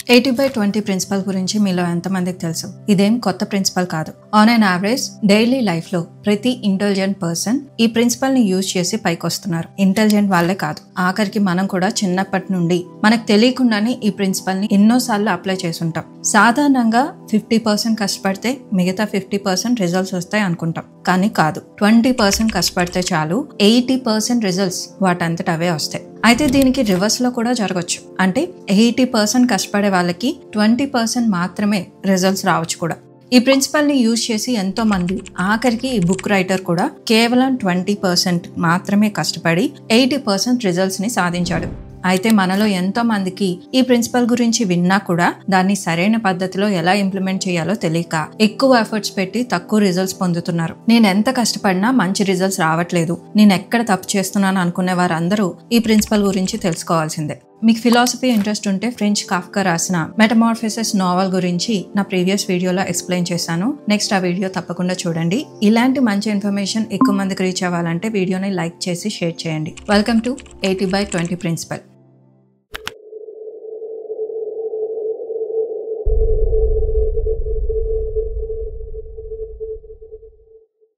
80/20 principal గురించి మీలో ఎంతమందికి తెలుసు? ఇదేం కొత్త ప్రిన్సిపల్ కాదు. On an average daily life లో ప్రతి ఇంటెలిజెంట్ పర్సన్ ఈ ప్రిన్సిపల్ ని యూజ్ చేసి పైకి వస్తున్నారు. ఇంటెలిజెంట్ వాళ్ళే కాదు, ఆఖరికి మనం కూడా చిన్నప్పటి నుండి మనకు తెలియకుండానే ఈ ప్రిన్సిపల్ ని ఎన్నోసార్లు అప్లై చేసుంటాం. సాధారణంగా 50% కష్టపడితే మిగతా 50% రిజల్ట్స్ వస్తాయి అనుకుంటాం, కానీ కాదు. 20% కష్టపడితే చాలు 80% రిజల్ట్స్ వాటంతట అవే వస్తాయి. అయితే దీనికి రివర్స్ లో కూడా జరగచ్చు. అంటే 80% కష్టపడే వాళ్ళకి 20% మాత్రమే రిజల్ట్స్ రావచ్చు కూడా. ఈ ప్రిన్సిపల్ ని యూజ్ చేసి ఎంతో మంది, ఆఖరికి ఈ బుక్ రైటర్ కూడా కేవలం 20% మాత్రమే కష్టపడి 80% రిజల్ట్స్ ని సాధించాడు. అయితే మనలో ఎంతో మందికి ఈ ప్రిన్సిపల్ గురించి విన్నా కూడా దాన్ని సరైన పద్ధతిలో ఎలా ఇంప్లిమెంట్ చేయాలో తెలియక ఎక్కువ ఎఫర్ట్స్ పెట్టి తక్కువ రిజల్ట్స్ పొందుతున్నారు. నేను ఎంత కష్టపడినా మంచి రిజల్ట్స్ రావట్లేదు, నేను ఎక్కడ తప్పు చేస్తున్నాను అనుకునే వారందరూ ఈ ప్రిన్సిపల్ గురించి తెలుసుకోవాల్సిందే. మీకు ఫిలాసఫీ ఇంట్రెస్ట్ ఉంటే ఫ్రెంచ్ కాఫ్కా రాసిన మెటమార్ఫసిస్ నావెల్ గురించి నా ప్రీవియస్ వీడియోలో ఎక్స్ప్లెయిన్ చేశాను. నెక్స్ట్ ఆ వీడియో తప్పకుండా చూడండి. ఇలాంటి మంచి ఇన్ఫర్మేషన్ ఎక్కువ మందికి రీచ్ అవ్వాలంటే వీడియోని లైక్ చేసి షేర్ చేయండి. Welcome to 80/20 principle.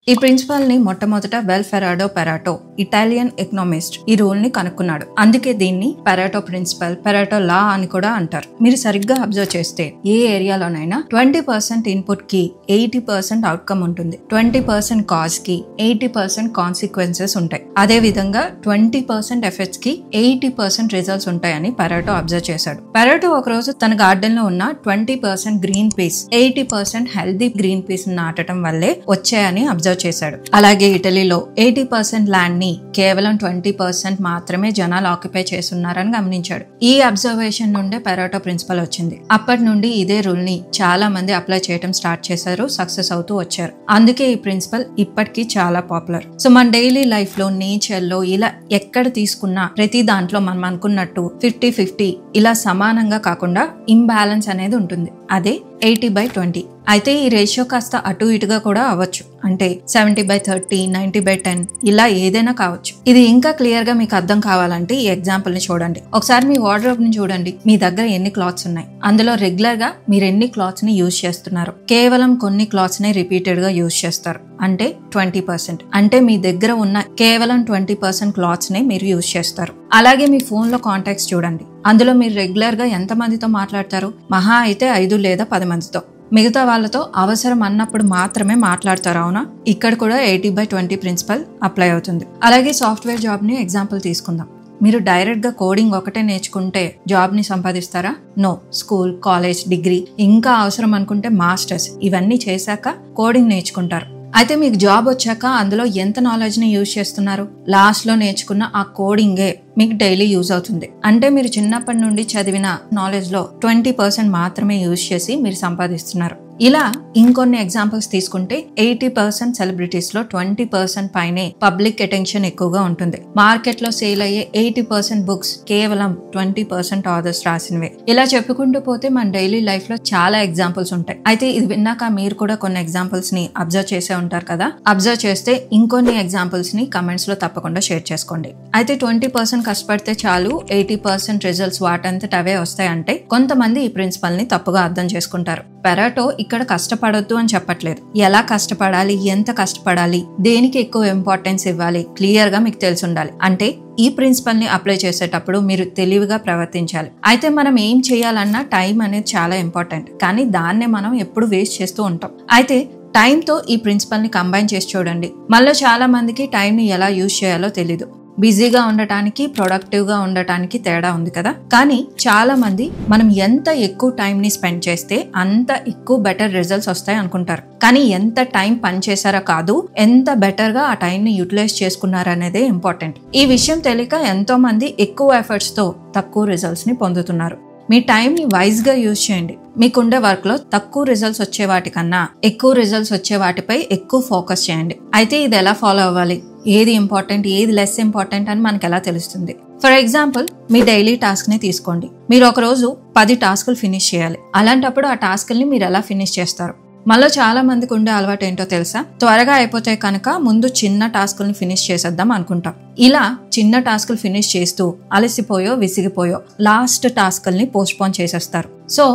ఈ ప్రిన్సిపల్ ని మొట్టమొదట ఫెరాడో పెరాటో, ఇటాలియన్ ఎకనామిస్ట్, ఈ రూల్ ని కనుక్కున్నాడు. అందుకే దీన్ని పెరాటో ప్రిన్సిపల్, పెరాటో లా అని కూడా అంటారు. మీరు సరిగ్గా అబ్జర్వ్ చేస్తే ఏ ఏరియాలోనైనా 20% ఇన్పుట్ కి 80% అవుట్కమ్ ఉంటుంది. 20% కాజ్ కి 80% కాన్సిక్వెన్సెస్ ఉంటాయి. అదే విధంగా 20% ఎఫెక్ట్స్ కి 80% రిజల్ట్స్ ఉంటాయని పెరాటో అబ్జర్వ్ చేశాడు. పెరాటో ఒక రోజు తన గార్డెన్ లో ఉన్న 20% green peas, 80% healthy green peas నాటడం వల్లే వచ్చాయని అబ్జర్వ్ చేశాడు. అలాగే ఇటలీలో 80% ల్యాండ్ ని కేవలం 20% మాత్రమే జనాలు ఆక్యుపై చేస్తున్నారని గమనించాడు. ఈ అబ్జర్వేషన్ నుండే పెరాటో ప్రిన్సిపల్ వచ్చింది. అప్పటి నుండి ఇదే రూల్ ని చాలా మంది అప్లై చేయడం స్టార్ట్ చేశారు, సక్సెస్ అవుతూ వచ్చారు. అందుకే ఈ ప్రిన్సిపల్ ఇప్పటికీ చాలా పాపులర్. సో మన డైలీ లైఫ్ లో, నేచర్ లో, ఇలా ఎక్కడ తీసుకున్నా ప్రతి దాంట్లో మనం అనుకున్నట్టు 50-50 ఇలా సమానంగా కాకుండా ఇంబ్యాలెన్స్ అనేది ఉంటుంది. అదే 80/20. అయితే ఈ రేషియో కాస్త అటు ఇటుగా కూడా అవ్వచ్చు. అంటే 70/30, 90/10 ఇలా ఏదైనా కావచ్చు. ఇది ఇంకా క్లియర్ గా మీకు అర్థం కావాలంటే ఈ ఎగ్జాంపుల్ ని చూడండి. ఒకసారి మీ వార్డ్రోబ్ ని చూడండి. మీ దగ్గర ఎన్ని క్లాత్స్ ఉన్నాయి, అందులో రెగ్యులర్ గా మీరు ఎన్ని క్లాత్స్ ని యూజ్ చేస్తున్నారు? కేవలం కొన్ని క్లాత్స్ ని రిపీటెడ్ గా యూజ్ చేస్తారు, అంటే 20%. అంటే మీ దగ్గర ఉన్న కేవలం 20% క్లాత్స్ ని మీరు యూజ్ చేస్తారు. అలాగే మీ ఫోన్ లో కాంటాక్ట్స్ చూడండి. అందులో మీరు రెగ్యులర్ గా ఎంత మందితో మాట్లాడతారు? మహా అయితే 5 లేదా 10 మందితో. మిగతా వాళ్ళతో అవసరం అన్నప్పుడు మాత్రమే మాట్లాడతారు, అవునా? ఇక్కడ కూడా 80/20 ప్రిన్సిపల్ అప్లై అవుతుంది. అలాగే సాఫ్ట్వేర్ జాబ్ ని ఎగ్జాంపుల్ తీసుకుందాం. మీరు డైరెక్ట్ గా కోడింగ్ ఒకటే నేర్చుకుంటే జాబ్ ని సంపాదిస్తారా? నో. స్కూల్, కాలేజ్, డిగ్రీ, ఇంకా అవసరం అనుకుంటే మాస్టర్స్, ఇవన్నీ చేశాక కోడింగ్ నేర్చుకుంటారు. అయితే మీకు జాబ్ వచ్చాక అందులో ఎంత నాలెడ్జ్ ని యూజ్ చేస్తున్నారు? లాస్ట్ లో నేర్చుకున్న ఆ కోడింగే మీకు డైలీ యూజ్ అవుతుంది. అంటే మీరు చిన్నప్పటి నుండి చదివిన నాలెడ్జ్ లో 20% మాత్రమే యూజ్ చేసి మీరు సంపాదిస్తున్నారు. ఇలా ఇంకొన్ని ఎగ్జాంపుల్స్ తీసుకుంటే 80% సెలబ్రిటీస్ లో 20% పైనే పబ్లిక్ అటెన్షన్ ఎక్కువగా ఉంటుంది. మార్కెట్ లో సేల్ అయ్యే 80% బుక్స్ కేవలం 20% ఆథర్స్ రాసినవే. ఇలా చెప్పుకుంటూ పోతే మన డైలీ లైఫ్ లో చాలా ఎగ్జాంపుల్స్ ఉంటాయి. అయితే ఇది విన్నాక మీరు కూడా కొన్ని ఎగ్జాంపుల్స్ ని అబ్జర్వ్ చేసే ఉంటారు కదా. అబ్జర్వ్ చేస్తే ఇంకొన్ని ఎగ్జాంపుల్స్ ని కమెంట్స్ లో తప్పకుండా షేర్ చేసుకోండి. అయితే 20% కష్టపడితే చాలు 80% రిజల్ట్స్ వాటంతట అవే వస్తాయంటే కొంతమంది ఈ ప్రిన్సిపల్ ని తప్పుగా అర్థం చేసుకుంటారు. పెరాటో ఇక్కడ కష్టపడొద్దు అని చెప్పట్లేదు. ఎలా కష్టపడాలి, ఎంత కష్టపడాలి, దేనికి ఎక్కువ ఇంపార్టెన్స్ ఇవ్వాలి క్లియర్ గా మీకు తెలిసి ఉండాలి. అంటే ఈ ప్రిన్సిపల్ ని అప్లై చేసేటప్పుడు మీరు తెలివిగా ప్రవర్తించాలి. అయితే మనం ఏం చేయాలన్నా టైం అనేది చాలా ఇంపార్టెంట్, కానీ దాన్నే మనం ఎప్పుడు వేస్ట్ చేస్తూ ఉంటాం. అయితే టైంతో ఈ ప్రిన్సిపల్ ని కంబైన్ చేసి చూడండి. మళ్ళీ చాలా మందికి టైం ని ఎలా యూజ్ చేయాలో తెలీదు. బిజీగా ఉండటానికి, ప్రొడక్టివ్ గా ఉండటానికి తేడా ఉంది కదా. కానీ చాలా మంది మనం ఎంత ఎక్కువ టైం ని స్పెండ్ చేస్తే అంత ఎక్కువ బెటర్ రిజల్ట్స్ వస్తాయి అనుకుంటారు. కానీ ఎంత టైం పని చేశారో కాదు, ఎంత బెటర్ గా ఆ టైం ని యూటిలైజ్ చేసుకున్నారనేదే ఇంపార్టెంట్. ఈ విషయం తెలియక ఎంతో మంది ఎక్కువ ఎఫర్ట్స్ తో తక్కువ రిజల్ట్స్ ని పొందుతున్నారు. మీ టైం ని వైజ్ గా యూజ్ చేయండి. మీకుండే వర్క్ లో తక్కువ రిజల్ట్స్ వచ్చే వాటికన్నా ఎక్కువ రిజల్ట్స్ వచ్చే వాటిపై ఎక్కువ ఫోకస్ చేయండి. అయితే ఇది ఎలా ఫాలో అవ్వాలి, ఏది ఇంపార్టెంట్, ఏది లెస్ ఇంపార్టెంట్ అని మనకు ఎలా తెలుస్తుంది? For example, me daily task ని తీసుకోండి. మీరు ఒక రోజు 10 టాస్కులు ఫినిష్ చేయాలి. అలాంటప్పుడు ఆ టాస్కుల్ని మీరు ఎలా ఫినిష్ చేస్తారు? మనలో చాలా మందికి ఉండే అలవాటు ఏంటో తెలుసా? త్వరగా అయిపోతే కనుక ముందు చిన్న టాస్కుల్ని ఫినిష్ చేసేద్దాం అనుకుంటాం. ఇలా చిన్న టాస్కులు ఫినిష్ చేస్తూ అలసిపోయో విసిగిపోయో లాస్ట్ టాస్కుల్ని పోస్ట్పోన్ చేసేస్తారు. సో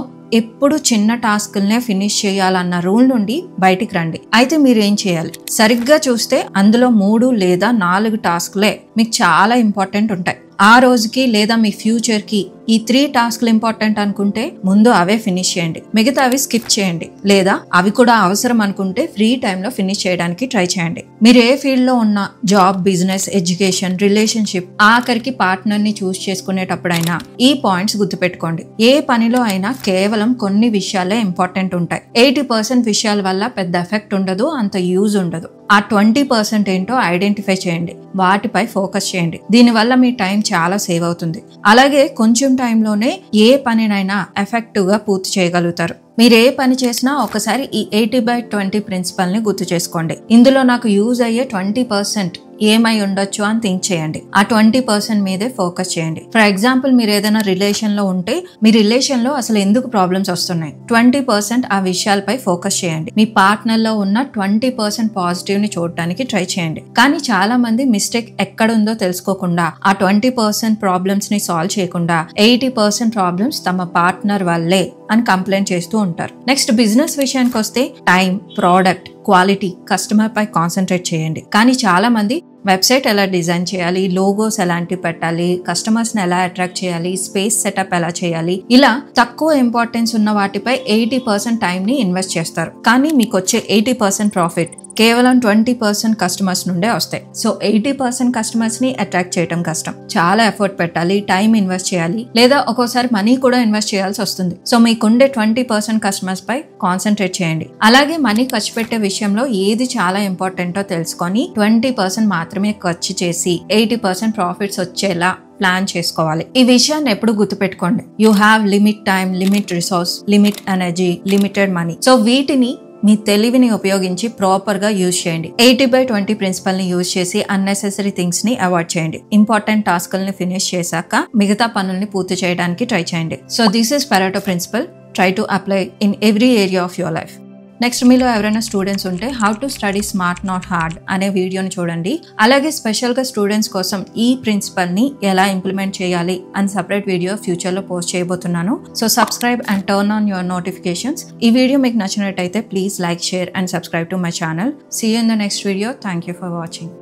ఎప్పుడు చిన్న టాస్కుల్నే ఫినిష్ చేయాలన్న రూల్ నుండి బయటికి రండి. అయితే మీరు ఏం చేయాలి? సరిగ్గా చూస్తే అందులో 3 లేదా 4 టాస్కులే మీకు చాలా ఇంపార్టెంట్ ఉంటాయి. ఆ రోజుకి లేదా మీ ఫ్యూచర్ కి ఈ 3 టాస్క్లు ఇంపార్టెంట్ అనుకుంటే ముందు అవే ఫినిష్ చేయండి. మిగతా అవి స్కిప్ చేయండి. లేదా అవి కూడా అవసరం అనుకుంటే ఫ్రీ టైంలో ఫినిష్ చేయడానికి ట్రై చేయండి. మీరు ఏ ఫీల్డ్ లో ఉన్న జాబ్, బిజినెస్, ఎడ్యుకేషన్, రిలేషన్షిప్, ఆఖరికి పార్ట్నర్ ని చూస్ చేసుకునేటప్పుడైనా ఈ పాయింట్స్ గుర్తుపెట్టుకోండి. ఏ పనిలో అయినా కేవలం కొన్ని విషయాలే ఇంపార్టెంట్ ఉంటాయి. 80% విషయాల వల్ల పెద్ద ఎఫెక్ట్ ఉండదు, అంత యూజ్ ఉండదు. ఆ 20% ఏంటో ఐడెంటిఫై చేయండి, వాటిపై ఫోకస్ చేయండి. దీనివల్ల మీ టైం చాలా సేవ్ అవుతుంది. అలాగే కొంచెం టైంలోనే ఏ పనినైనా ఎఫెక్టివ్ గా పూర్తి చేయగలుగుతారు. మీరు ఏ పని చేసినా ఒకసారి ఈ 80/20 ప్రిన్సిపల్ ని గుర్తు చేసుకోండి. ఇందులో నాకు యూజ్ అయ్యే 20% ఏమై ఉండొచ్చు అని థింక్ చేయండి. ఆ 20% మీదే ఫోకస్ చేయండి. ఫర్ ఎగ్జాంపుల్, మీరు ఏదైనా రిలేషన్ లో ఉంటే మీ రిలేషన్ లో అసలు ఎందుకు ప్రాబ్లమ్స్ వస్తున్నాయి, 20% ఆ విషయాలపై ఫోకస్ చేయండి. మీ పార్ట్నర్ లో ఉన్న 20% పాజిటివ్ ని చూడడానికి ట్రై చేయండి. కానీ చాలా మంది మిస్టేక్ ఎక్కడుందో తెలుసుకోకుండా ఆ 20% ప్రాబ్లమ్స్ ని సాల్వ్ చేయకుండా 80% ప్రాబ్లమ్స్ తమ పార్ట్నర్ వల్లే అని కంప్లైంట్ చేస్తూ ఉంటారు. నెక్స్ట్, బిజినెస్ విషయానికి వస్తే టైం, ప్రోడక్ట్, క్వాలిటీ, కస్టమర్ పై కాన్సన్ట్రేట్ చేయండి. కానీ చాలా మంది వెబ్సైట్ ఎలా డిజైన్ చేయాలి, లోగోస్ ఎలాంటివి పెట్టాలి, కస్టమర్స్ ని ఎలా అట్రాక్ట్ చేయాలి, స్పేస్ సెటప్ ఎలా చేయాలి, ఇలా తక్కువ ఇంపార్టెన్స్ ఉన్న వాటిపై 80% టైం ని ఇన్వెస్ట్ చేస్తారు. కానీ మీకు వచ్చే 80% ప్రాఫిట్ కేవలం 20% కస్టమర్స్ నుండే వస్తాయి. సో 80% కస్టమర్స్ ని అట్రాక్ట్ చేయడం కష్టం. చాలా ఎఫర్ట్ పెట్టాలి, టైం ఇన్వెస్ట్ చేయాలి, లేదా ఒక్కోసారి మనీ కూడా ఇన్వెస్ట్ చేయాల్సి వస్తుంది. సో మీకుండే 20% కస్టమర్స్ పై కాన్సన్ట్రేట్ చేయండి. అలాగే మనీ ఖర్చు పెట్టే విషయంలో ఏది చాలా ఇంపార్టెంటో తెలుసుకొని 20% మాత్రమే ఖర్చు చేసి 80% ప్రాఫిట్స్ వచ్చేలా ప్లాన్ చేసుకోవాలి. ఈ విషయాన్ని ఎప్పుడు గుర్తుపెట్టుకోండి. You have limit time, limit resource, limit energy, limited money. So వీటిని మీ తెలివిని ఉపయోగించి ప్రాపర్ గా యూజ్ చేయండి. 80/20 ప్రిన్సిపల్ ని యూజ్ చేసి అన్నెసెసరీ థింగ్స్ ని అవాయిడ్ చేయండి. ఇంపార్టెంట్ టాస్క్లని ఫినిష్ చేశాక మిగతా పనుల్ని పూర్తి చేయడానికి ట్రై చేయండి. So this is Pareto principle. Try to apply in every area of your life. Next, మీలో ఎవరైనా స్టూడెంట్స్ ఉంటే how to study smart not hard అనే వీడియోని చూడండి. అలాగే స్పెషల్గా స్టూడెంట్స్ కోసం ఈ ప్రిన్సిపల్ని ఎలా ఇంప్లిమెంట్ చేయాలి అని సపరేట్ వీడియో ఫ్యూచర్లో పోస్ట్ చేయబోతున్నాను. So subscribe and turn on your notifications. ఈ వీడియో మీకు నచ్చినట్టయితే please like, share and subscribe to my channel. See you in the next video. Thank you for watching.